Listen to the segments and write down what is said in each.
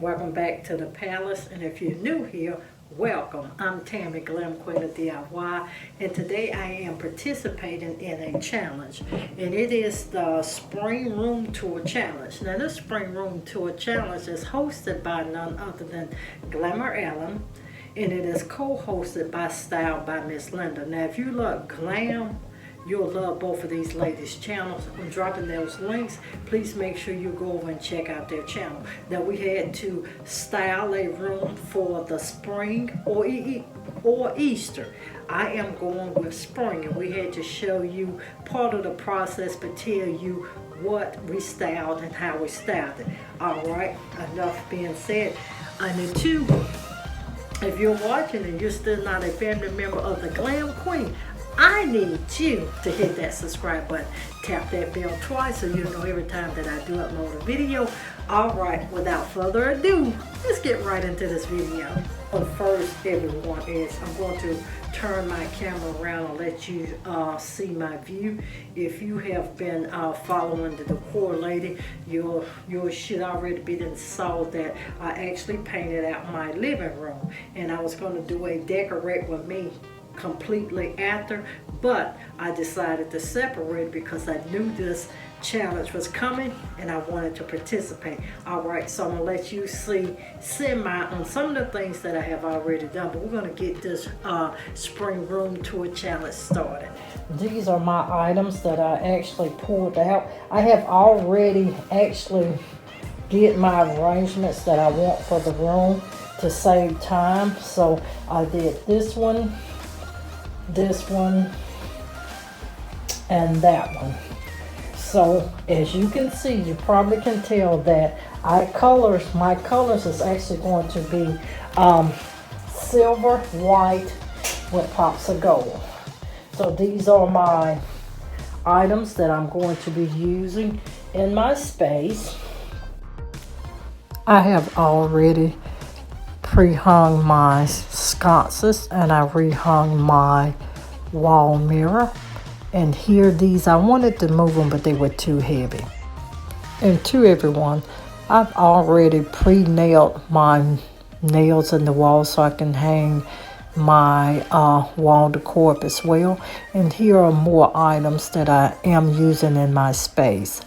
Welcome back to the palace, and if you're new here, welcome. I'm Tammy, Glam Queen of DIY, and today I am participating in a challenge, and it is the Spring Room Tour Challenge. Now this Spring Room Tour Challenge is hosted by none other than Glamour Ellen, and it is co-hosted by Style by Miss Linda. Now if you love glam, you'll love both of these ladies' channels. I'm dropping those links. Please make sure you go over and check out their channel. Now we had to style a room for the spring or Easter. I am going with spring, and we had to show you part of the process, but tell you what we styled and how we styled it. All right, enough being said. And two, if you're watching and you're still not a family member of the Glam Queen, I need you to hit that subscribe button. Tap that bell twice so you'll know every time that I do upload a video. All right, without further ado, let's get right into this video. But first, everyone, is I'm going to turn my camera around and let you see my view. If you have been following the Decor lady, you should already be done saw that I actually painted out my living room, and I was going to do a decorate with me completely after, but I decided to separate because I knew this challenge was coming and I wanted to participate. All right, so I'm gonna let you see on some of the things that I have already done, but we're gonna get this Spring Room Tour Challenge started. These are my items that I actually pulled out. I have already actually get my arrangements that I want for the room to save time. So I did this one, and that one. So as you can see, you probably can tell that my colors is actually going to be silver, white with pops of gold. So these are my items that I'm going to be using in my space. I have already pre-hung my sconces, and I rehung my wall mirror. And here, these, I wanted to move them, but they were too heavy. And to everyone, I've already pre-nailed my nails in the wall so I can hang my wall decor up as well. And here are more items that I am using in my space.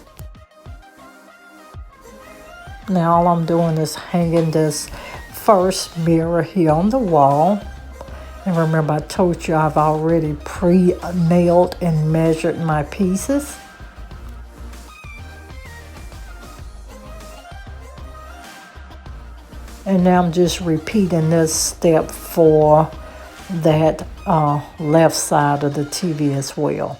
Now all I'm doing is hanging this first mirror here on the wall. And remember, I told you I've already pre-nailed and measured my pieces. And now I'm just repeating this step for that left side of the TV as well.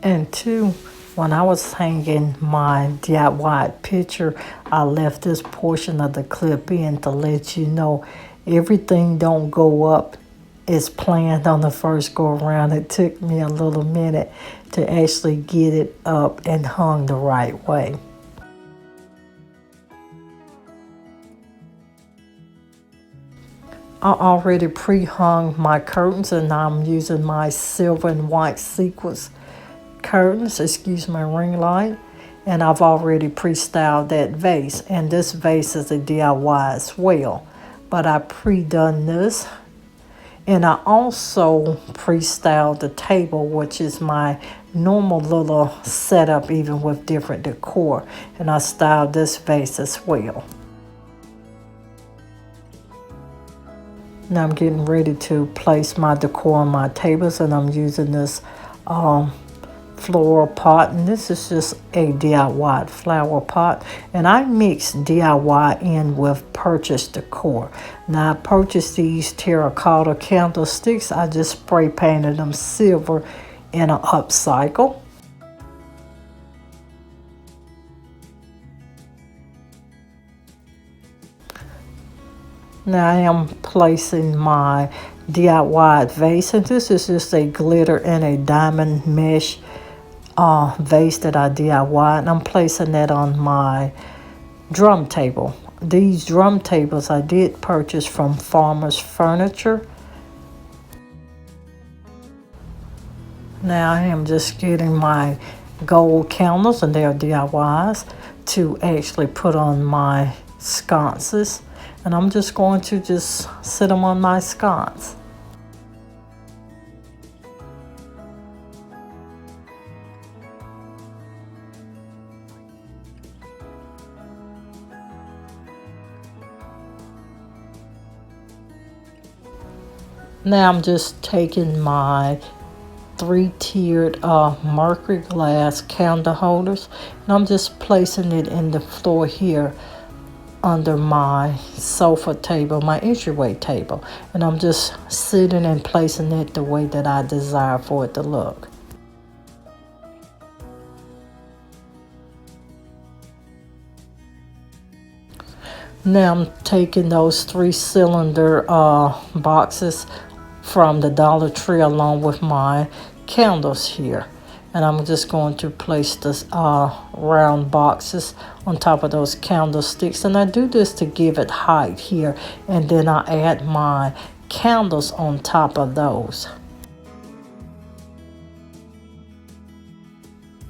And two, when I was hanging my DIY picture, I left this portion of the clip in to let you know everything don't go up as planned on the first go around. It took me a little minute to actually get it up and hung the right way. I already pre-hung my curtains, and I'm using my silver and white sequins curtains, excuse my ring light, and I've already pre-styled that vase, and this vase is a DIY as well, but I pre-done this, and I also pre-styled the table, which is my normal little setup even with different decor, and I styled this vase as well. Now I'm getting ready to place my decor on my tables, and I'm using this floral pot, and this is just a DIY flower pot, and I mix DIY in with purchased decor. Now I purchased these terracotta candlesticks. I just spray painted them silver in an upcycle. Now I am placing my DIY vase, and this is just a glitter and a diamond mesh vase that I DIY, and I'm placing that on my drum table. These drum tables I did purchase from Farmer's Furniture. Now I am just getting my gold candles, and they're DIYs, to actually put on my sconces, and I'm just going to just sit them on my sconce. Now I'm just taking my 3-tiered mercury glass candle holders, and I'm just placing it in the floor here under my sofa table, my entryway table, and I'm just sitting and placing it the way that I desire for it to look. Now I'm taking those 3-cylinder boxes from the Dollar Tree along with my candles here, and I'm just going to place this round boxes on top of those candlesticks, and I do this to give it height here, and then I add my candles on top of those.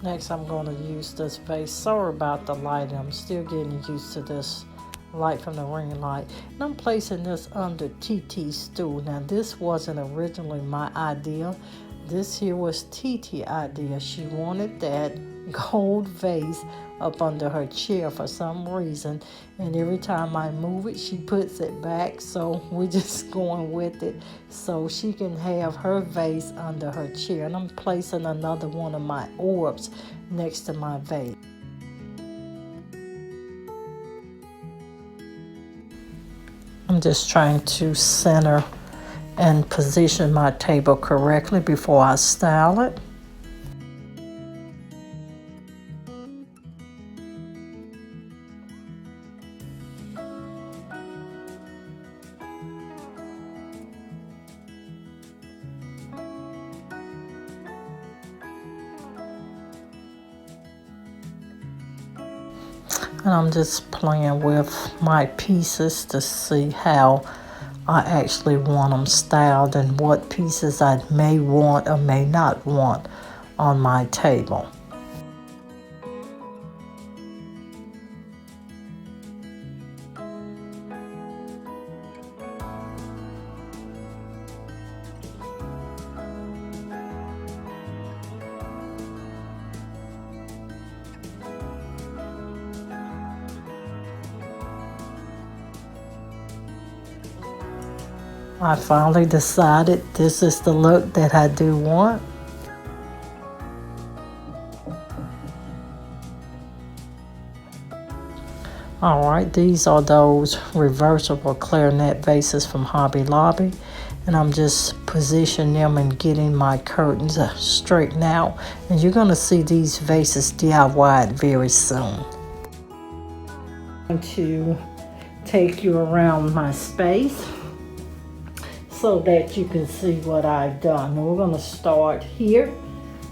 Next, I'm going to use this vase. Sorry about the lighting, I'm still getting used to this light from the ring light, and I'm placing this under TeeTee's stool. Now this wasn't originally my idea. This here was TeeTee's idea. She wanted that gold vase up under her chair for some reason, and every time I move it she puts it back, so we're just going with it so she can have her vase under her chair. And I'm placing another one of my orbs next to my vase. I'm just trying to center and position my table correctly before I style it. And I'm just playing with my pieces to see how I actually want them styled and what pieces I may want or may not want on my table. I finally decided this is the look that I do want. Alright, these are those reversible clarinet vases from Hobby Lobby, and I'm just positioning them and getting my curtains straightened out, and you're going to see these vases DIY'd very soon. I'm going to take you around my space so that you can see what I've done. And we're going to start here.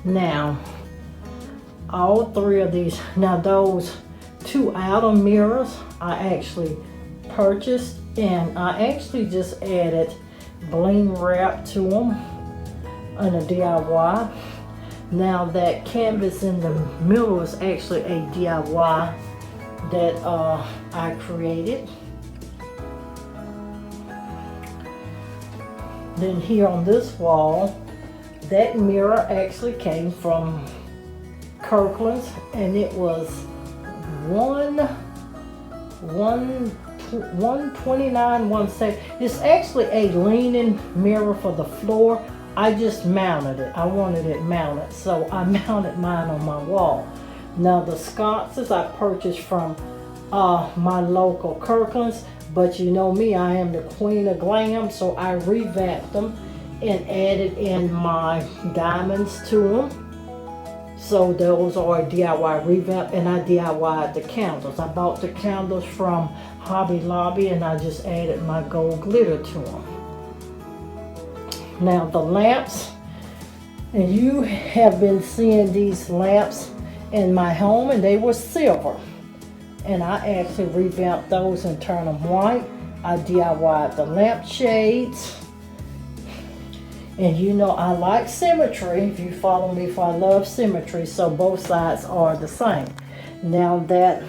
Now, all three of these, now those two outer mirrors I actually purchased, and I actually just added bling wrap to them in a DIY. Now that canvas in the middle is actually a DIY that I created. Then here on this wall, that mirror actually came from Kirkland's, and it was $129.17. It's actually a leaning mirror for the floor. I just mounted it. I wanted it mounted, so I mounted mine on my wall. Now the sconces I purchased from my local Kirkland's, but you know me, I am the queen of glam, so I revamped them and added in my diamonds to them. So those are a DIY revamp, and I DIY'd the candles. I bought the candles from Hobby Lobby, and I just added my gold glitter to them. Now the lamps, And you have been seeing these lamps in my home, and they were silver. And I actually revamped those and turned them white. I DIY'd the lampshades. And you know I like symmetry. If you follow me, for I love symmetry, so both sides are the same. Now that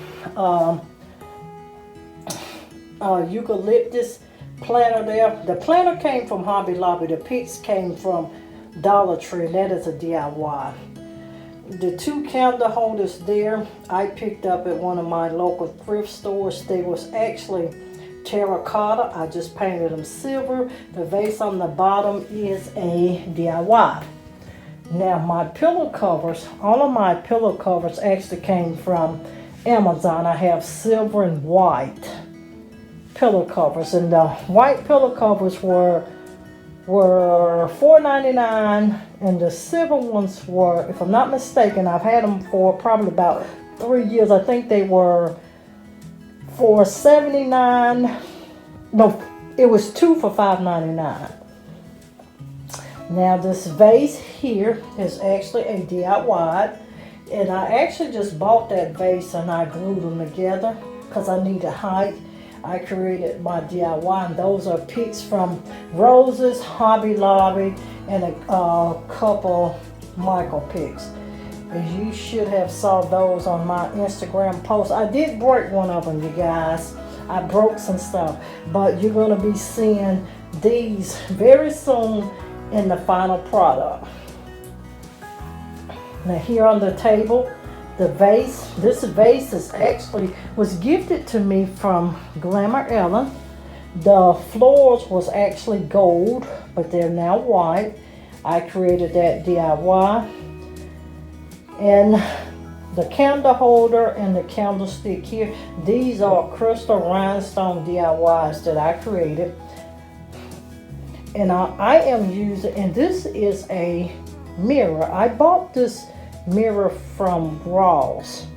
eucalyptus planter there, the planter came from Hobby Lobby. The picks came from Dollar Tree, and that is a DIY. The two candle holders there, I picked up at one of my local thrift stores. They was actually terracotta. I just painted them silver. The vase on the bottom is a DIY. Now my pillow covers, all of my pillow covers actually came from Amazon. I have silver and white pillow covers, and the white pillow covers were $4.99, and the silver ones were, if I'm not mistaken, I've had them for probably about 3 years. I think they were for $79. No, it was 2 for $5.99. Now this vase here is actually a DIY, and I actually just bought that vase and I glued them together because I needed height. I created my DIY, and those are picks from Roses, Hobby Lobby, and a couple Michael picks. And you should have saw those on my Instagram post. I did break one of them, you guys. I broke some stuff, but you're going to be seeing these very soon in the final product. Now here on the table, the vase, this vase is actually was gifted to me from Glamour Ellen. The floors was actually gold, but they're now white. I created that DIY. And the candle holder and the candlestick here, these are crystal rhinestone DIYs that I created. And I am using, and this is a mirror. I bought this mirror from Ross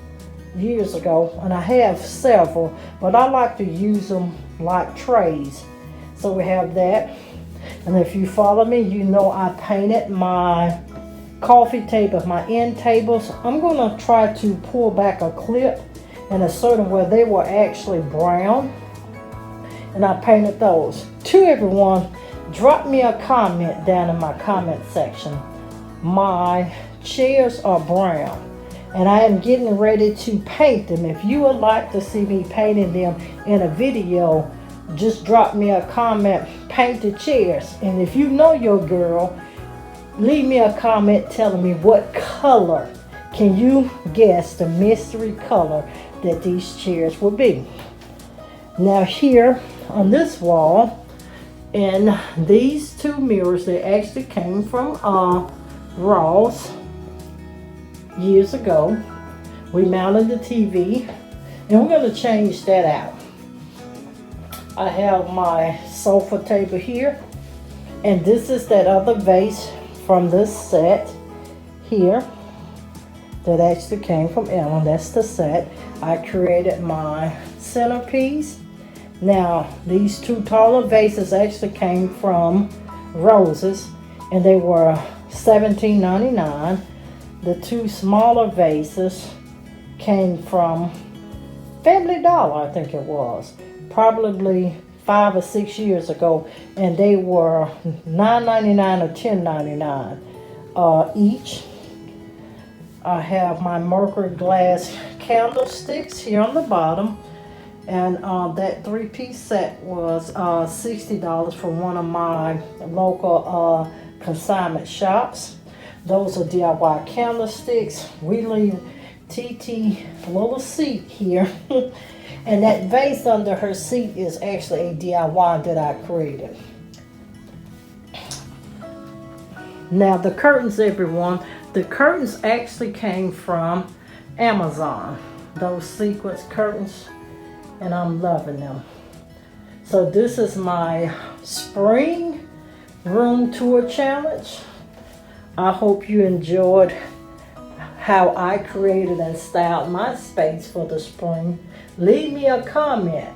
years ago, and I have several, but I like to use them like trays. So we have that, and if you follow me, you know I painted my coffee table, my end tables. I'm gonna try to pull back a clip in a certain where they were actually brown, and I painted those. To everyone, drop me a comment down in my comment section. My chairs are brown, and I am getting ready to paint them. If you would like to see me painting them in a video, just drop me a comment, painted chairs. And if you know your girl, leave me a comment telling me what color. Can you guess the mystery color that these chairs will be? Now here on this wall, and these two mirrors, they actually came from Ross years ago. We mounted the TV, and we're going to change that out. I have my sofa table here, and this is that other vase from this set here that actually came from Ellen. That's the set. I created my centerpiece. Now these two taller vases actually came from Roses, and they were $17.99. The two smaller vases came from Family Dollar, I think it was, probably 5 or 6 years ago, and they were $9.99 or $10.99 each. I have my Mercury glass candlesticks here on the bottom, and that 3-piece set was $60 from one of my local consignment shops. Those are DIY candlesticks. We leave TeeTee a little seat here. And that vase under her seat is actually a DIY that I created. Now the curtains, everyone. The curtains actually came from Amazon. Those sequence curtains, and I'm loving them. So this is my spring room tour challenge. I hope you enjoyed how I created and styled my space for the spring. Leave me a comment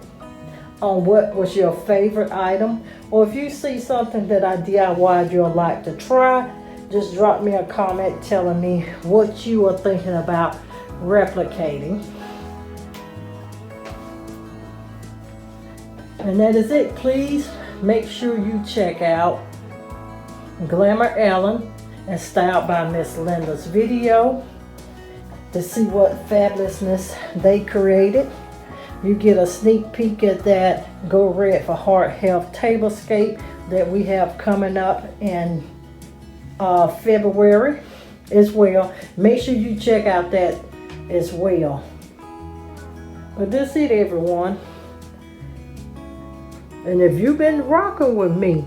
on what was your favorite item, or if you see something that I DIY'd you'd like to try, just drop me a comment telling me what you are thinking about replicating. And that is it. Please make sure you check out Glamour Ellen and Styled by Miss Linda's video to see what fabulousness they created. You get a sneak peek at that Go Red for Heart Health tablescape that we have coming up in February as well. Make sure you check out that as well. But that's it, everyone. And if you've been rocking with me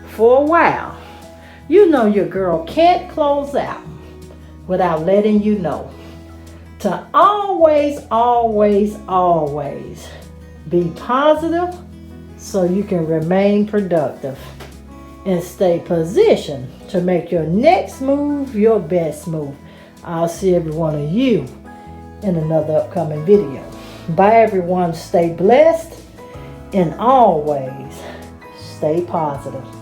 for a while, you know your girl can't close out without letting you know to always, always, always be positive so you can remain productive and stay positioned to make your next move your best move. I'll see every one of you in another upcoming video. Bye, everyone. Stay blessed and always stay positive.